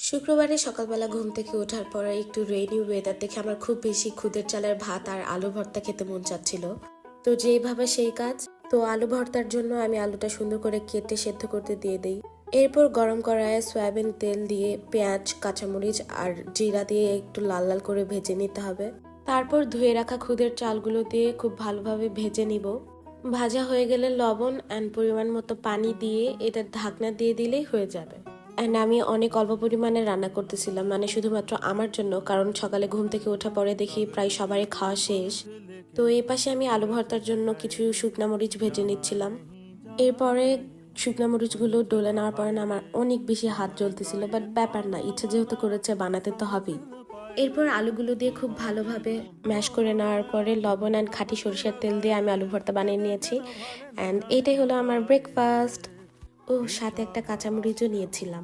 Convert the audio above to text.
শুক্রবারে সকালবেলা ঘুম থেকে ওঠার পর একটু রেইনি ওয়েদার দেখে আমার খুব বেশি খুদের চালের ভাত আর আলু ভর্তা খেতে মন চাচ্ছিল। তো যেইভাবে সেই কাজ। তো আলু ভর্তার জন্য আমি আলুটা সুন্দর করে কেটে সেদ্ধ করতে দিয়ে দিই। এরপর গরম কড়াইয়ে সয়াবিন তেল দিয়ে পেঁয়াজ, কাঁচামরিচ আর জিরা দিয়ে একটু লাল লাল করে ভেজে নিতে হবে। তারপর ধুয়ে রাখা খুদের চালগুলো দিয়ে খুব ভালোভাবে ভেজে নিব। ভাজা হয়ে গেলে লবণ অ্যান্ড পরিমাণ মতো পানি দিয়ে এটা ঢাকনা দিয়ে দিলেই হয়ে যাবে। অ্যান্ড আমি অনেক অল্প পরিমাণে রান্না করতেছিলাম, মানে শুধুমাত্র আমার জন্য, কারণ সকালে ঘুম থেকে ওঠা পরে দেখি প্রায় সবারই খাওয়া শেষ। তো এই পাশে আমি আলু ভর্তার জন্য কিছু শুকনা মরিচ ভেজে নিচ্ছিলাম। এরপরে শুকনা মরিচগুলো ডলে নেওয়ার পরে না আমার অনেক বেশি হাত জ্বলতেছিল, বাট ব্যাপার না, ইচ্ছে যেহেতু করেছে বানাতে তো হবেই। এরপর আলুগুলো দিয়ে খুব ভালোভাবে ম্যাশ করে নেওয়ার পরে লবণ অ্যান্ড খাঁটি সরিষার তেল দিয়ে আমি আলু ভর্তা বানিয়ে নিয়েছি। অ্যান্ড এটাই হলো আমার ব্রেকফাস্ট। ও সাথে একটা কাঁচামরিচও নিয়েছিলাম।